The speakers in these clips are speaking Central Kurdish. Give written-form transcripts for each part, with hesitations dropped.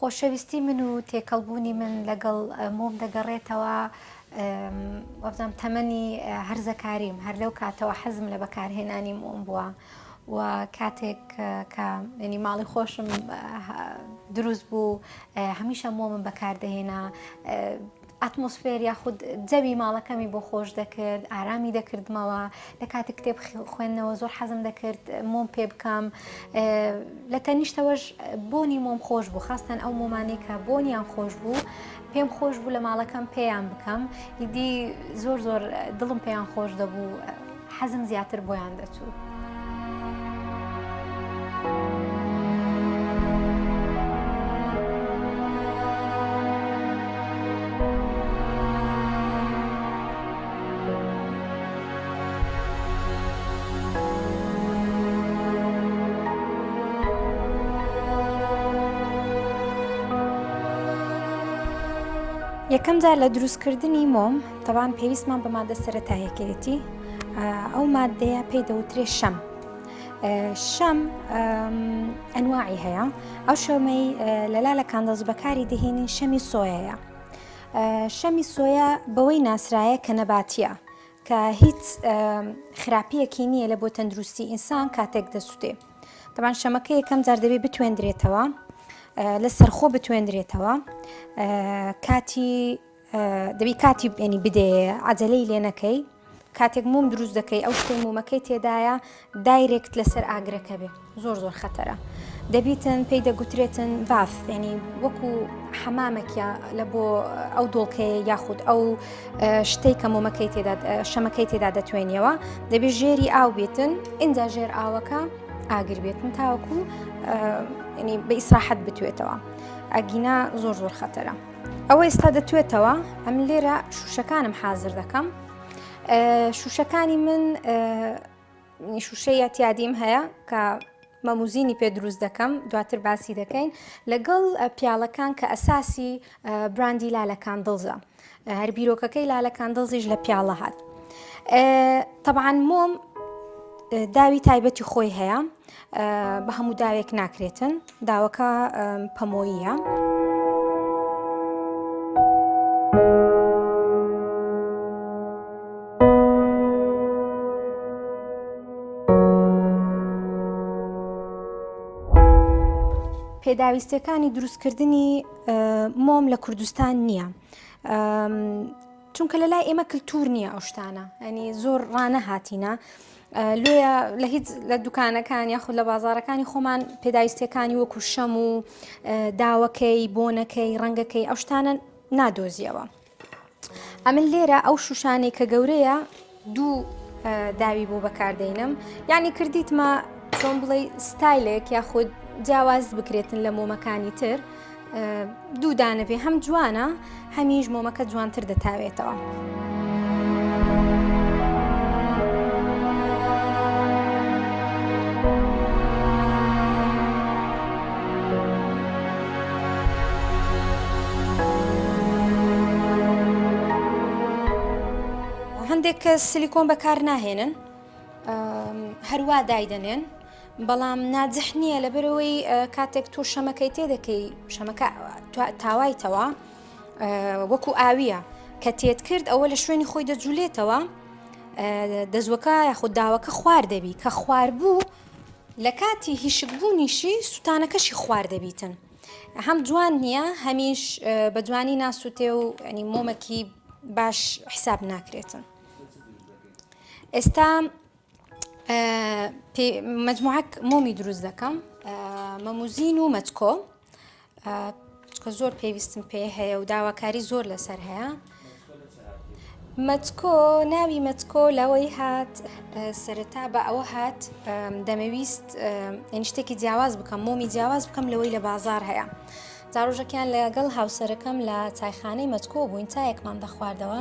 خۆشەویستی من و تێکەڵبوونی من لەگەڵ مۆم دەگەڕێتەوە وەبزانام تەمەنی هەرزەکاریم هەر لەو کاتەوە حەزم لە بەکارهێنانی مۆم بووە و کاتێک کە ینی ماڵی خۆشم دروست بوو هەمیشە مۆمم بەکاردەهێنا ئەتمۆسفێر یاخود جەوی ماڵەکەمی بۆ خۆش دەکرد ئارامی دەکردمەوە لە کاتێک کتێب خوێندنەوە زۆر حەزم دەکرد مۆم پێ بکەم لە تەنیشتەوەش بۆنی مۆم خۆش بوو خاستەن ئەو مۆمانەی کە بۆنیان خۆش بوو پێم خۆش بوو لە ماڵەکەم پێیان بکەم ئیدی زۆر دڵم پێیان خۆش دەبوو حەزم زیاتر بۆیان دەچوو. یەکەم جار لە دروستکردنی مۆم تەوان پێویستمان بە مادە سەرەتاییەکەیەتی ئەو مادەیە پێی دەوترێت شەم. شەم ئەنواعی هەیە ئەو شەمەی لەلالەکان دەست بەکاری دەهێنین شەمی سۆیەیە. شەمی سۆیا بەوەی ناسرایە کە نەباتیە کە هیچ خراپیەکی نییە لە بۆ تەندروستی ئینسان کاتێک دەسووتێ. تەوان شەمەکە یەکەم جار دەبێت بتوێندرێتەوە لە سەرخۆ بتوێندرێتەوە دەبی کاتی ینی بدێ عەجەلەی لێ نەکەی کاتێک مۆم دروست دەکەی ئەو شتەی مۆمەکەی تێدایە دایرێکت لەسەر ئاگرەکە بێ زۆر خەتەرە دەبیتن پێی دەگوترێتن باف ینی وەکو حەمامێکە لە بۆ ئەو دۆڵکەیە یاخود ئەو شتەی کە مۆمەکەی تێدا شەمەکەی تێدا دەتوێنیەوە دەبێت ژێری ئاو بێتن ئینجا ژێر ئاوەکە ئاگر بێتن تاوەکو ینی بە ئیسراحەت بتوێتەوە ئەگینا زۆر خەتەرە. ئەوە ئێستا دەتوێتەوە ئەم لێرە شوشەکانم حازر دەکەم. شوشەکانی من شوشەی یاتیادیم هەیە کە مەموزینی پێ دروست دەکەم دواتر باسی دەکەین لەگەڵ پیاڵەکان کە ئەساسی براندی لالەکان دڵزە هەر بیرۆکەکەی لالەکان دڵزیش لە پیاڵە هات. طبعاً مۆم داوی تایبەتی خۆی هەیە بە هەموو داوێک ناکرێتن داوەکە پەمۆییە. پێداویستەکانی دروستکردنی مۆم لە کوردستان نییە چونکە لەلای ئێمە کلتور نییە ئەو شتانە ینی زۆر ڕانەهاتینە لێە لە هیچ لە دوکانەکان یاخود لە بازارەکانی خۆمان پێداویستەکانی وەکو شەم و داوەکەی بۆنەکەی ڕەنگەکەی ئەو شتانە نادۆزیەوە. ئەمن لێرە ئەو شوشانەی کە گەورەیە دوو داوی بۆ بەکاردێنم یعنی کردیتمە چۆن بڵێ ستایلێک یاخود جیاواز بکرێتن لە مۆمەکانی تر دوو دانە بێ هەم جوانە هەمیش مۆمەکە جوانتر دەتاوێتەوە. هەندێک کەس سیلیکۆن بەکار ناهێنن هەروە دایدەنێن بەڵام ناجح نییە لەبەرەوەی کاتێک تۆ شەمەکەی تێدەکەی شەمەکە تاوایتەوە وەکو ئاویە کە تێت کرد ئەوە لە شوێنی خۆی دەجوولێتەوە دەزوەکە یاخود داوەکە خوار دەبی کە خوار بوو لە کاتی هیشکبوونیشی سوتانەکەشی خوار دەبیتن هەم جوان نییە هەمیش بە جوانی ناسووتێ و ینی مۆمەکی باش حساب ناکرێتن. ئێستا مجموعەک مۆمی دروست دەکەم مەموزین و مەچکۆ چکە زۆر پێویستم پێ هەیە و داواکاری زۆر لەسەر هەیە. مەچکۆ ناوی مەچکۆ لەوەی هات سەرەتا بە ئەوە هات دەمەویست ینی شتێکی جیاواز بکەم مۆمی جیاواز بکەم لەوەی لە بازار هەیە. جاڕۆژەکەیان لەگەڵ هاوسەرەکەم لە چایخانەی مەچکۆ بووین چایەکمان دەخواردەوە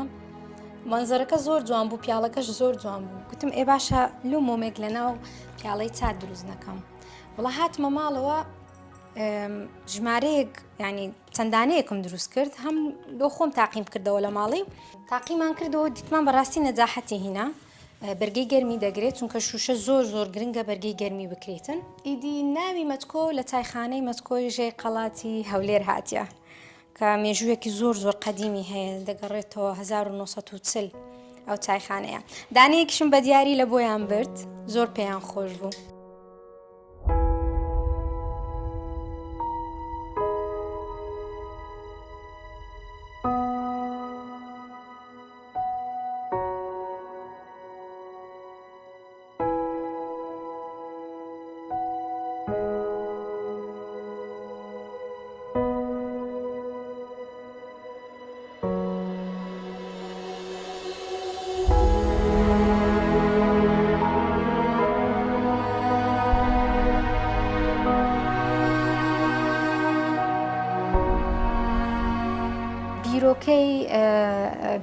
مەنزەرەکە زۆر جوان بوو پیاڵەکەش زۆر جوان بوو گوتم ئێ باشە لەو مۆمێک لەناو پیاڵەی چا دروست نەکەم وڵا هاتمە ماڵەوە ژمارەیەک ینی چەندانەیەکم دروست کرد هەم بۆ خۆم تاقیم کردەوە لە ماڵی تاقیمان کردەوە دیتمان بەڕاستی نەجاحەتی هینا بەرگەی گەرمی دەگرێت چونکە شوشە زۆر گرنگە بەرگەی گەرمی بکرێتن. ئیدی ناوی مەتکۆ لە تایخانەی مەتکۆژێ قەڵاتی هەولێر هاتیە کە مێژوویەکی زۆر قەدیمی هەیە دەگەڕێتەوە 1940 ئەو تایخانەیە. دانەیەکیشم بە دیاری لە بۆیان برد زۆر پێیان خۆش بوو.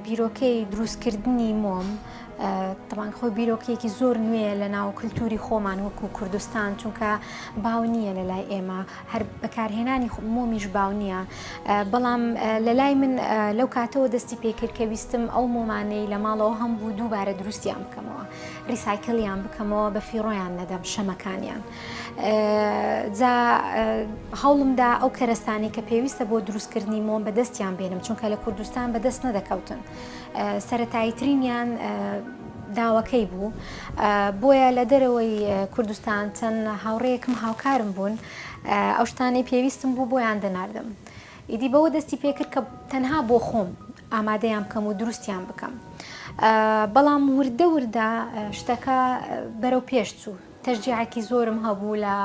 بیرۆکەی دروستکردنی مۆم تەمان خۆی بیرۆکەیەکی زۆر نوێیە لە ناو کللتوری خۆمان وەکو کوردستان چونکە باو نییە لە لای ئێمە هەر بەکارهێنانی مۆمیش باو نییە بەڵام لە لای من لەو کاتەوە دەستی پێکرد کە ویستم ئەو مۆمانەی لە ماڵەوە هەمبوو دووبارە دروستیان بکەمەوە ریسایکلیان بکەمەوە بە فیڕۆیان نەدەم شەمەکانیان جا هەوڵمدا ئەو کەرەستانی کە پێویستە بۆ دروستکردنی مۆم بەدەستیان بێنم چونکە لە کوردستان بەدەست نەدەکەوتن سەرەتاییترینیان داوەکەی بوو بۆیە لە دەرەوەی کوردستان چەند هاوڕێیەکم هاوکارم بوون ئەو شتانەی پێویستم بوو بۆیان دەناردم ئیدی بەوە دەستی پێکرد کە تەنها بۆ خۆم ئامادەیان بکەم و دروستیان بکەم بەڵام وردە شتەکە بەرەو پێش چوو تەشجیعێکی زۆرم هەبوو لە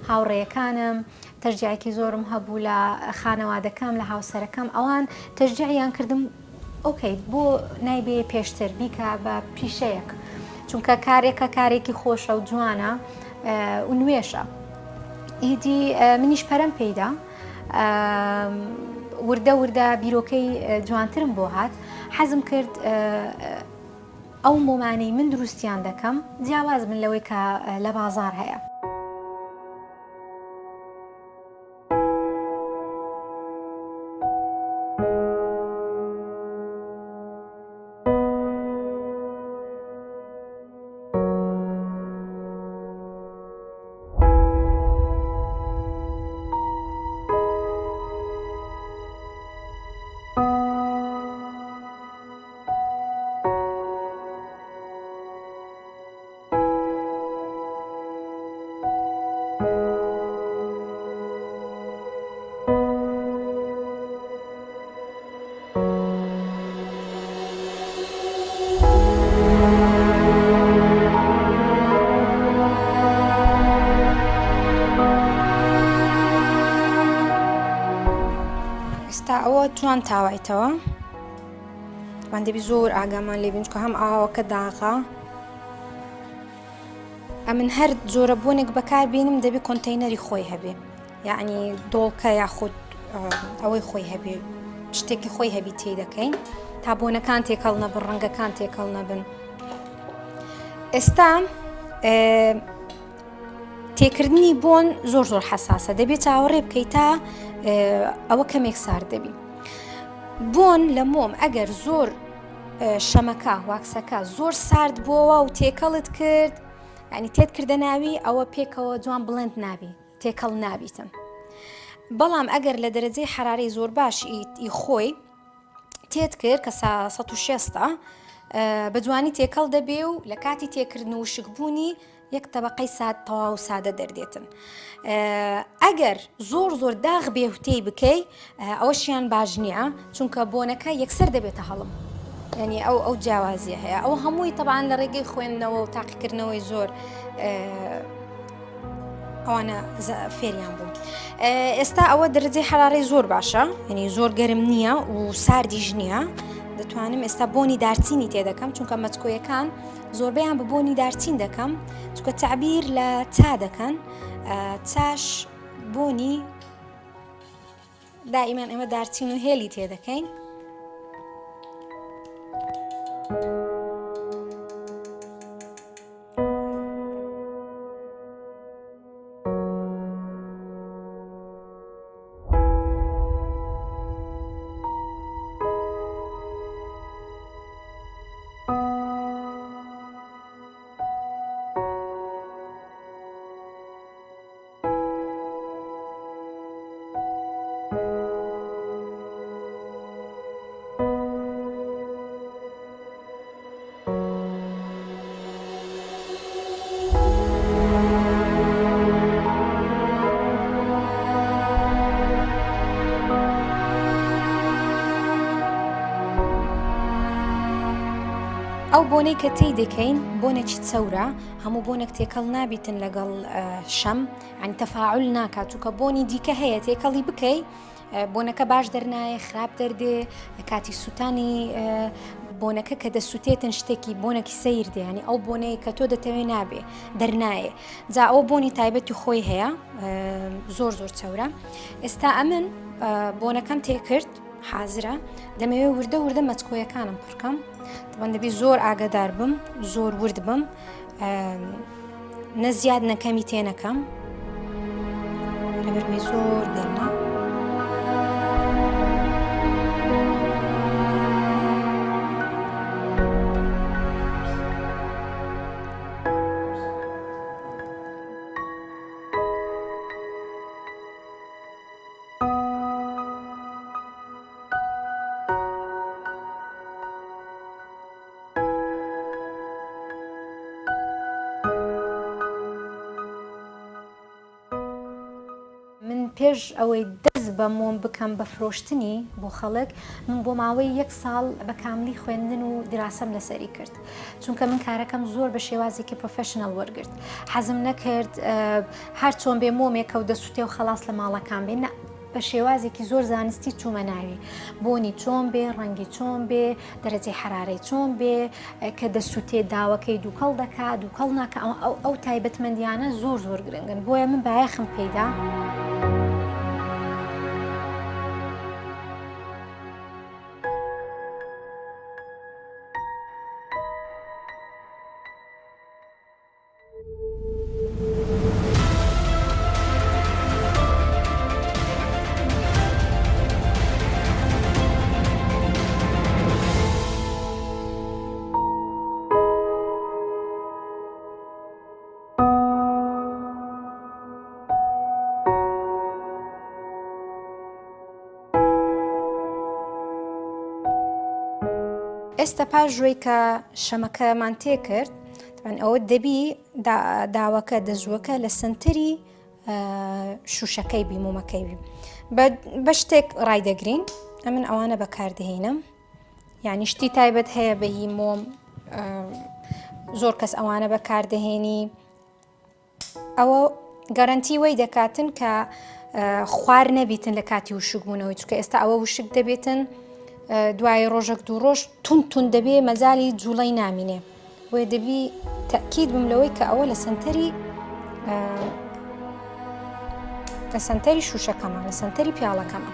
هاوڕێیەکانم تەشجیعێکی زۆرم هەبوو لە خانەوادەکەم لە هاوسەرەکەم ئەوان تەشجیعیان کردم ئۆکەی بۆ نایبێ پێشتر بیکە بە پیشەیەک چونکە کارێکە کارێکی خۆشە و جوانە و نوێشە ئیدی منیش پەرەم پێیدا وردە بیرۆکەی جوانترم بۆ هات حەزم کرد ئەو مۆمانەی من دروستیان دەکەم جیاواز من لەوەی کە لە بازار هەیە. ئەوە جوان تاوایتەوە وان دەبی زۆر ئاگامان لێ بین چکە هەم ئاوەکە داغا ئەمن هەر جۆرە بۆنێک بەکار بینم دەبی کۆنتەینەری خۆی هەبێ یعنی دۆڵکە یاخود ئەوەی خۆی هەبێ شتێکی خۆی هەبی تێی دەکەین تا بۆنەکان تێکەڵ نەبن ڕەنگەکان تێکەڵ نەبن ئێستا تێکردنی بۆن زۆر حەساسە دەبێت چاوەڕێ بکەیت تا ئەوە کەمێک سارد دەبی بۆن لە مۆم ئەگەر زۆر شەمەکە واکسەکە زۆر سارد بووەوە و تێکەڵت کرد ینی تێت کردە ناوی ئەوە پێکەوە جوان بڵند نابی تێکەڵ نابیتن بەڵام ئەگەر لە دەرەجەی حرارەی زۆر باشی خۆی تێت کرد کە 160 بە جوانی تێکەڵ دەبێ و لە کاتی تێکردن و شکبوونی یەک تەبەقەی تەواو سادە دەردێتن ئەگەر زۆر داغ بێهوتەی بکەی ئەوەشیان باش نییە چونکە بۆنەکە یەکسەر دەبێتە هەڵم ینی ئەو جیاوازیە هەیە ئەو هەمووی تەبان لە ڕێگەی خوێندنەوە و تاقیکردنەوەی زۆر ئەوانە فێریان بوو ئێستا ئەوە دەرەجەی حرارەی زۆر باشە ینی زۆر گەرم نییە و ساردیش نییە دەتوانم ئێستا بۆنی دارچینی تێدەکەم چونکە مەچکۆیەکان زۆربەیان بە بۆنی دارچین دەکەم چونکە تعبیر لە چا دەکەن چاش بۆنی دائیمان ئێمە دارچین و هێلی تێدەکەین ئەو بۆنەی کە تێی دەکەین بۆنێکی چەورە هەموو بۆنێک تێکەڵ نابیتن لەگەڵ شەم ینی تەفاعول ناکات چونکە بۆنی دیکە هەیە تێکەڵی بکەی بۆنەکە باش دەرنایە خراپ دەردێ کاتی سووتانی بۆنەکە کە دەسووتێتن شتێکی بۆنێکی سیر دێنی ئەو بۆنەیە کە تۆ دەتەوێت نابێ دەرنایە جا ئەو بۆنی تایبەتی خۆی هەیە زۆر چەورە ئێستا ئەمن بۆنەکەم تێکرد حازرە دەمەوێت وردە مەچکۆیەکانم پڕکەم دەبێ زۆر ئاگادار بم زۆر ورد بم نەزیاد نەکەمی تێنەکەم لەبەرەوەی زۆر گەرمە پێش ئەوەی دەست بە مۆم بکەم بە فرۆشتنی بۆ خەڵک من بۆ ماوەی 1 ساڵ بە کاملی خوێندن و دراسەم لەسەری کرد چونکە من کارەکەم زۆر بە شێوازێکی پرۆفێشنەڵ وەرگرت حەزم نەکرد هەر چۆن بێ مۆمێکە و دەسووتێ و خەلاص لە ماڵەکان بێ بە شێوازێکی زۆر زانستی چوومە ناوی بۆنی چۆن بێ ڕەنگی چۆن بێ دەرەجەی حرارەی چۆن بێ کە دەسووتێ داوەکەی دووکەڵ دەکات دووکەڵ ناکە ئەو تایبەتمەندیانە زۆر گرنگن بۆیە من بایەخم پێیدا ئێستا پاش ژوەی کە شەمەکەمان تێ کرد ئەوە دەبی داوەکە دەزووەکە لە سنتەری شوشەکەی بی مۆمەکەی بی بە شتێک ڕایدەگرین ئەمن ئەوانە بەکاردەهێنم یعنی شتی تایبەت هەیە بەهی مۆم زۆر کەس ئەوانە بەکاردەهێنی ئەوە گەرانتی وەی دەکاتن کە خوار نەبیتن لە کاتی وشکبوونەوەی چونکە ئێستا ئەوە وشک دەبێتن دوای ڕۆژێک دوو ڕۆژ تون دەبێ مەزالی جوڵەی نامینێ بۆیە دەبی تەکید بم لەوەی کە ئەوە لە سنتەری شوشەکەمە لە سنتەری پیاڵەکەمە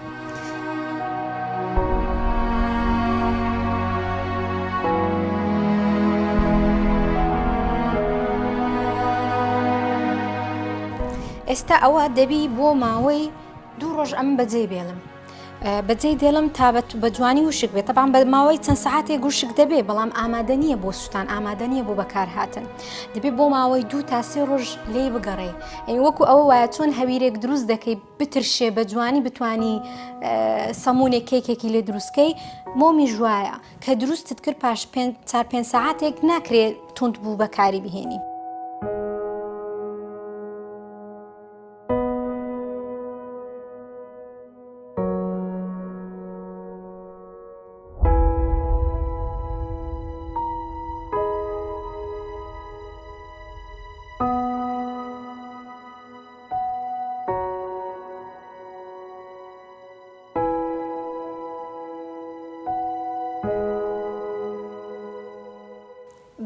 ئێستا ئەوە دەبی بۆ ماوەی 2 ڕۆژ ئەم بەجێ بێڵم بەجێ دێڵم تا بە جوانی وشک بێت تەبان بە ماوەی چەند سەعاتێک وشک دەبێ بەڵام ئامادە نییە بۆ سووتان ئامادە نییە بۆ بەکارهاتن دەبێت بۆ ماوەی 2 تا 3 ڕۆژ لێ بگەڕێ ئەنی وەکو ئەوە وایە چۆن هەویرێک دروست دەکەی بترشێ بە جوانی بتانی سەمونێک کێکێکی لێ دروستکەی مۆمی ژوایە کە دروستت کرد پاش 4-5 سەعاتێک ناکرێت تند بوو بەکاری بهێنی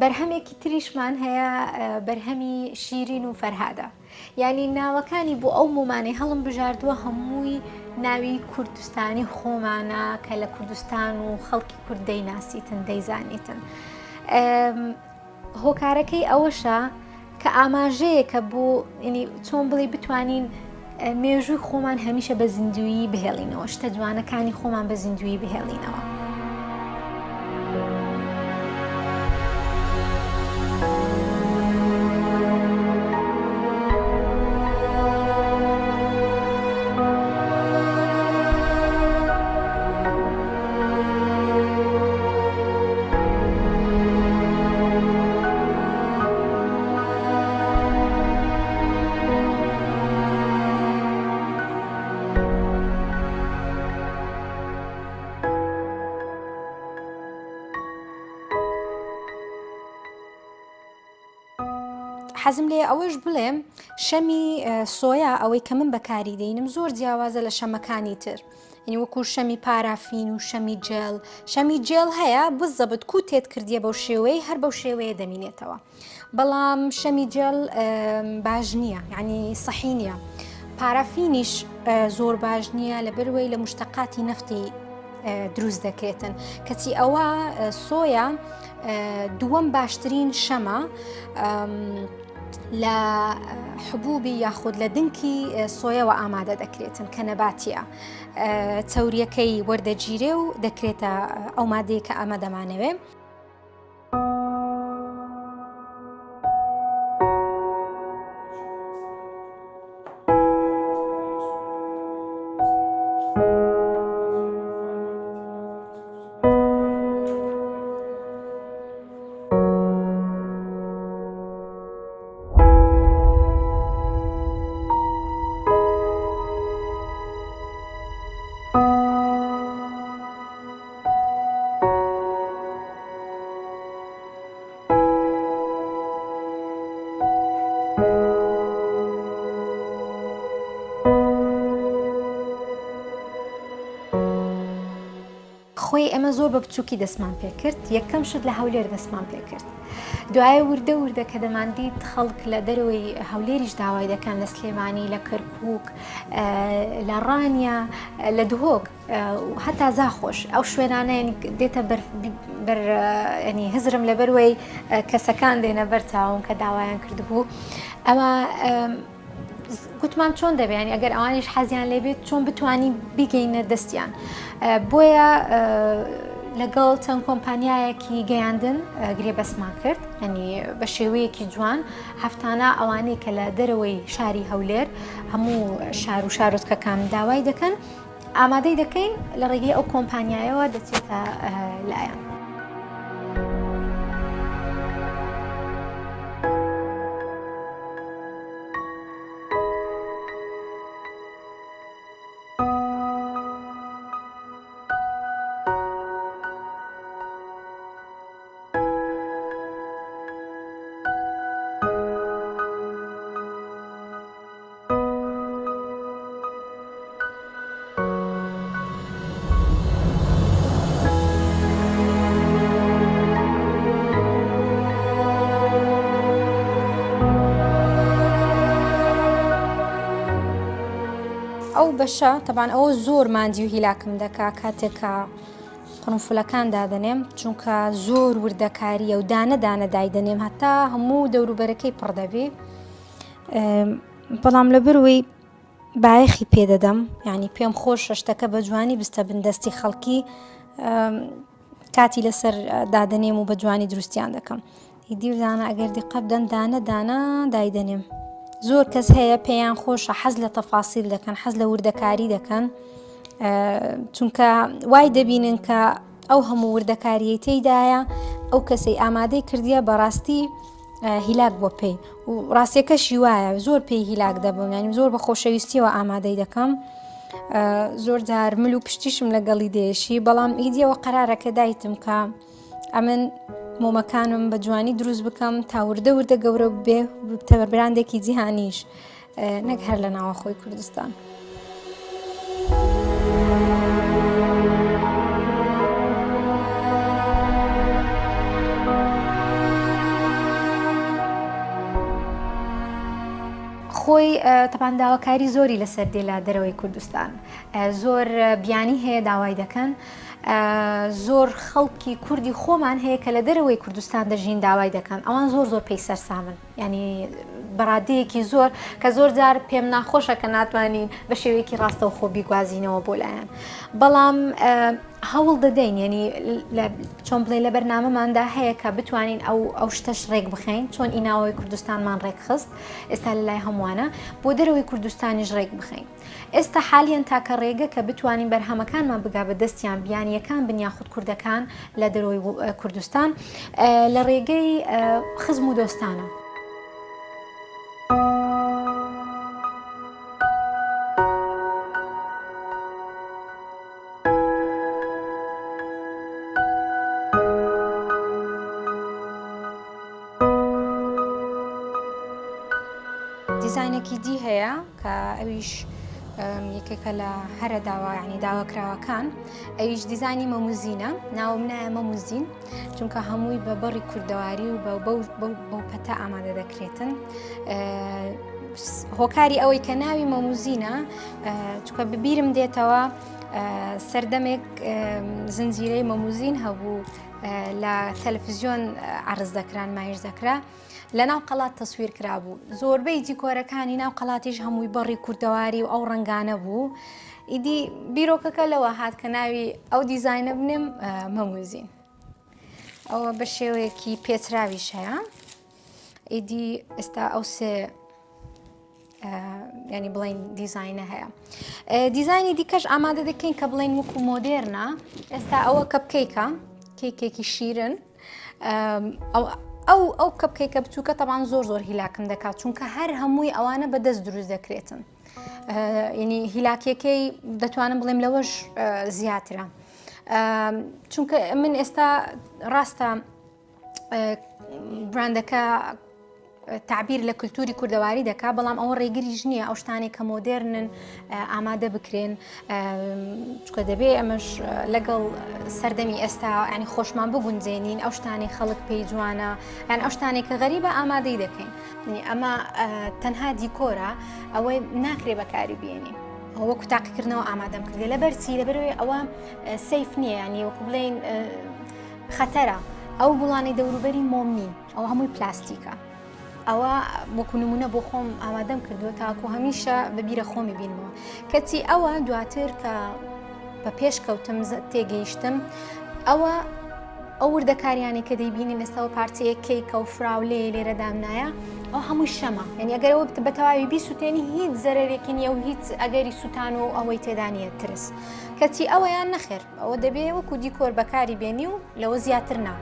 بەرهەمێکی تریشمان هەیە بەرهەمی شیرین و فەرهادە یعنی ناوەکانی بۆ ئەو مۆمانەی هەڵم بژاردووە هەمووی ناوی کوردستانی خۆمانە کە لە کوردستان و خەڵکی کورد دەیناسیتن دەیزانیتن هۆکارەکەی ئەوەشە کە ئاماژەیەکە بۆ چۆن بڵێ بتوانین مێژووی خۆمان هەمیشە بە زیندویی بهێڵینەوە شتە جوانەکانی خۆمان بە زیندویی بهێڵینەوە حەزم لێ ئەوەش بڵێم شەمی سۆیا ئەوەی کە من بەکاری دێنم زۆر جیاوازە لە شەمەکانی تر. ینی وەکو شەمی پارافین و شەمی جێڵ شەمی جێڵ هەیە بزەبت کو تێت کردیە بەو شێوەی هەر بەو شێوەیە دەمینێتەوە بەڵام شەمی جێڵ باش نییە یعنی سەحی نییە پارافینیش زۆر باش نییە لەبەرەوەی لە مشتەقاتی نەفتی دروست دەکرێتن کەچی ئەوە سۆیا دووەم باشترین شەمە لە حبوبی یاخود لە دنکی سۆیەوە ئامادە دەکرێتن کە نەباتیە چەوریەکەی وەردەگیرێ و دەکرێتە ئەو مادەیە کە ئەمە دەمانەوێ. خۆی ئەمە زۆر بە بچووکی دەستمان پێ کرد یەکەم شت لە هەولێر دەستمان پێ کرد دوایە وردە کە دەماندیت خەڵک لە دەرەوەی هەولێریش داوای دەکەن لە سلێمانی لە کەرکووک لە ڕانیا لە دهۆک هەتا زاخۆش ئەو شوێنانە دێتە ینی هزرم لەبەروەی کەسەکان دێنە بەر چاوم کە داوایان کردبوو ئەمە گوتمان چۆن دەبێنی ئەگەر ئەوانیش حەزیان لێبێت چۆن بتوانین بیگەینە دەستیان بۆیە لەگەڵ چەند کۆمپانیایەکی گەیاندن گرێبەسمان کرد ینی بە شێوەیەکی جوان هەفتانە ئەوانەی کە لە دەرەوەی شاری هەولێر هەموو شار و شارۆچکەکان داوای دەکەن ئامادەی دەکەین لە ڕێگەی ئەو کۆمپانیایەوە دەچێتە لایەن. ئەو بەشە تەبان ئەوە زۆر ماندی و هیلاکم دەکا کاتێکە قڕنفلەکان دادەنێم چونکە زۆر وردەکاریە و دانە دایدەنێم هەتا هەموو دەوروبەرەکەی پڕ دەبێ بەڵام لەبەروەی بایەخی پێدەدەم یعنی پێم خۆشە شتەکە بە جوانی بستە بندەستی خەڵکی کاتی لەسەر دادەنێم و بە جوانی دروستیان دەکەم دیوزانە ئەگەر دیقە بدەن دانە دایدەنێم زۆر کەس هەیە پێیان خۆشە حەز لە تەفاسیل دەکەن حەز لە وردەکاری دەکەن چونکە وای دەبینن کە ئەو هەموو وردەکاریەی تێیدایە ئەو کەسەی ئامادەی کردیە بەڕاستی هیلاک بۆ پێی و ڕاستیەکەشی وایە زۆر پێی هیلاک دەبم یعنی زۆر بە خۆشەویستیەوە ئامادەی دەکەم زۆر جار مل و پشتیشم لەگەڵی دێشی بەڵام ئیدیەوە قەرارەکە دایتم کە ئەمن مۆمەکانم بە جوانی دروست بکەم تا وردە گەورە بێ تەبەربراندێکی جیهانیش نەک هەر لە ناوەخۆی کوردستان. خۆی تەپان داواکاری زۆری لەسەر دێلا دەرەوەی کوردستان زۆر بیانی هەیە داوای دەکەن زۆر خەڵکی کوردی خۆمان هەیە کە لە دەرەوەی کوردستان دەژین داوای دەکەن ئەوان زۆر پێی سەرسامن ینی بەڕادەیەکی زۆر کە زۆر جار پێم ناخۆشە کە ناتوانین بە شێوەیەکی ڕاستە و خۆ بیگوازینەوە بۆ لایەن بەڵام هەوڵ دەدەین ینی چۆن بڵێ لە بەرنامەماندا هەیە کە بتوانین ئەو شتەش ڕێک بخەین چۆن ئیناوەی کوردستانمان ڕێک خست ئێستا لە لای هەمووانە بۆ دەرەوەی کوردستانیش ڕێک بخەین ئێستا حالیان تاکە ڕێگە کە بتوانین بەرهەمەکانمان بگا بە دەستیان بیانیەکان بنیاخود کوردەکان لە دەرەوەی کوردستان لە ڕێگەی خزم و دۆستانە. دیزایانێکی دی هەیە کە ئەویش یەکێکە لە هەرە داوا ینی داواکراوەکان ئەویش دیزانی مەموزینە ناوم نایە مەموزین چونکە هەمووی بە بەڕی کوردەواری و بەو پەتە ئامادە دەکرێتن هۆکاری ئەوەی کە ناوی مەموزینە چونکە ببیرم دێتەوە سەردەمێک زنجیرەی مەموزین هەبوو لە تەلەڤیزیۆن عەرز دەکران مایش دەکرا لە ناو قەڵات تەسویر کرابوو زۆربەی دیکۆرەکانی ناو قەڵاتیش هەمووی بەڕی کوردەواری و ئەو ڕەنگانە بوو ئیدی بیرۆکەکە لەوە هات کە ناوی ئەو دیزاینە بنێم مەموزین ئەوە بە شێوەیەکی پێچراویش هەیە ئیدی ئێستا ئەو سێ ینی بڵین دیزاینە هەیە دیزایانی دیکەش ئامادە دەکەین کە بڵین وەکو مۆدێرنە ئێستا ئەوە کەپکەیکە کێکێکی شیرن ئەو کەپکەیکە بچووکە تەبان زۆر هیلاکم دەکات چونکە هەر هەمووی ئەوانە بەدەست دروست دەکرێتن ینی هیلاکیەکەی دەتوانم بڵێم لەوەش زیاترە چونکە من ئێستا ڕاستە براندەکە تعبیر لە کولتوری کوردەواری دەکا بەڵام ئەوە ڕێگریش نییە ئەو شتانی کە مۆدێرنن ئامادە بکرێن چکە دەبێ ئەمەش لەگەڵ سەردەمی ئێستا ینی خۆشمان بگونجێنین ئەو شتانی خەڵک پێی جوانە یان ئەو شتانێک کە غەریبە ئامادەی دەکەین ئەمە تەنها دیکۆرە ئەوەی ناکرێ بەکاری بێنی وەکو تاقیکردنەوە ئامادەم کردێ لەبەرچی لەبەرەوەی ئەوە سەیف نییە ینی وەکو بڵێن خەتەرە ئەو گوڵانی دەوروبەری مۆمنی ئەو هەمووی پلاستیکە ئەوە وەکو نمونە بۆ خۆم ئامادەم کردووە تاکو هەمیشە بەبیرە خۆمی بینەوە کەچی ئەوە دواتر کە بە پێش کەوتم تێگەیشتم ئەوە ئەو وردەکاریانی کە دەیبینین ئێستاەوە پارچەیە کەیکە و فراولێ لێرە دامنایە ئەو هەمووی شەمە یعنی ئەگەرەوە بەتەواوی بیسووتێنی هیچ زەرێکی نیە و هیچ ئەگەری سووتان و ئەوەی تێدانیە ترس کەچی ئەوەیان نەخێر ئەوە دەبێ وەکو دیکۆر بەکاری بێنی و لەوە زیاتر نا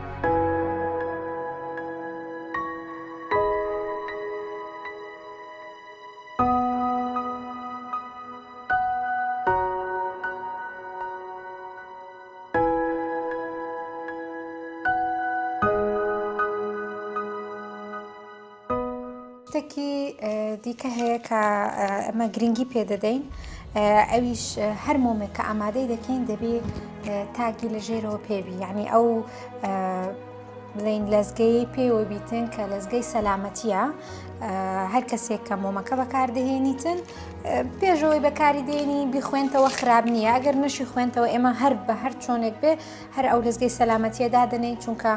شتێکی دیکە هەیە کە ئەمە گرنگی پێدەدەین ئەویش هەر مۆمێک کە ئامادەی دەکەین دەبێ تاگی لە ژێرەوە پێبی یعنی ئەو بڵین لەزگەی پێوە بیتن کە لەزگەی سەلامەتیە هەر کەسێک کە مۆمەکە بەکاردەهێنیتن پێشەوەی بەکاری دێنی بیخوێنتەوە خراپ نییە ئەگەر نەشی خوێنتەوە ئێمە هەر بە هەر چۆنێک بێ هەر ئەو لەزگەی سەلامەتیە دادنێن چونکە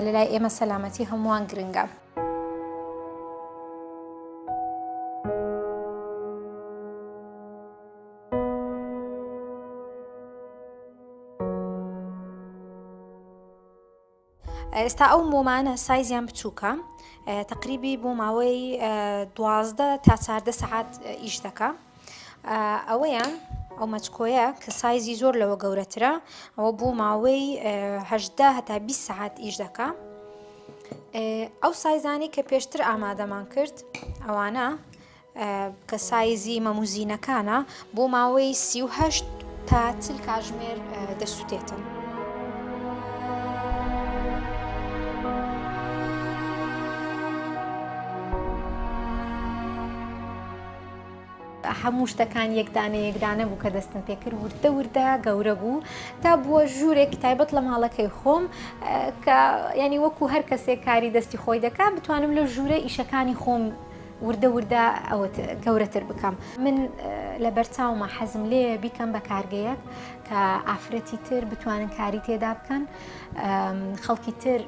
لەلای ئێمە سەلامەتی هەمووان گرنگە ئێستا ئەو مۆمانە سایزیان بچووکە تقریبی بۆ ماوەی 12 تا 14 سەعات ئیش دەکا ئەوەیان ئەو مەچکۆیە کە سایزی زۆر لەوە گەورەترە ئەوە بۆ ماوەی 18 هەتا 20 سەعات ئیش دەکا ئەو سایزانی کە پێشتر ئامادەمان کرد ئەوانە کە سایزی مەموزینەکانە بۆ ماوەی 38 تا 40 کاتژمێر دەسووتێتن هەموو شتەکان یەکدانە بوو کە دەستم پێکرد وردە گەورە بوو تا بووە ژوورێکی تایبەت لە ماڵەکەی خۆم کە ینی وەکو هەر کەسێک کاری دەستی خۆی دەکات بتوانم لە ژوورە ئیشەکانی خۆم وردە ئەوە گەورەتر بکەم من لە بەرچاومە حەزم لێ بیکەم بە کارگەیەک کە ئافرەتی تر بتوانن کاری تێدا بکەن خەڵکی تر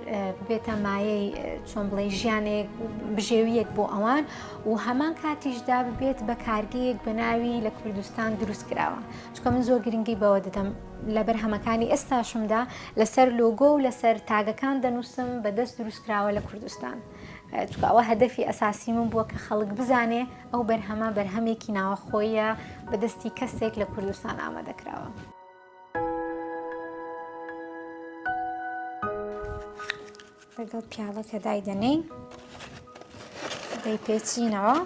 بێتە مایەی چۆن بڵێ ژیانێک بژێویەک بۆ ئەوان و هەمان کاتیشدا ببێت بە کارگەیەک بە ناوی لە کوردستان دروست کراوە چونکە من زۆر گرنگی بەوە دەدەم لە بەرهەمەکانی ئێستاشمدا لەسەر لۆگۆ و لەسەر تاگەکان دەنووسم بەدەست دروست کراوە لە کوردستان چونکە ئەوە هەدەفی ئەساسی من بووە کە خەڵک بزانێ ئەو بەرهەمە بەرهەمێکی ناوەخۆیە بەدەستی کەسێک لە کوردستان ئامادەکراوە. لەگەڵ پیاڵەکە دایدەنین دەیپێچینەوە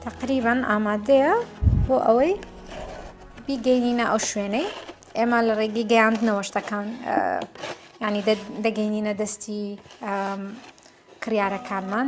تقریباً ئامادەیە بۆ ئەوەی بیگەینینە ئەو شوێنەی ئێمە لە ڕێگەی گەیاندنەوە شتەکان ینی دەگەینینە دەستی کڕیارەکانمان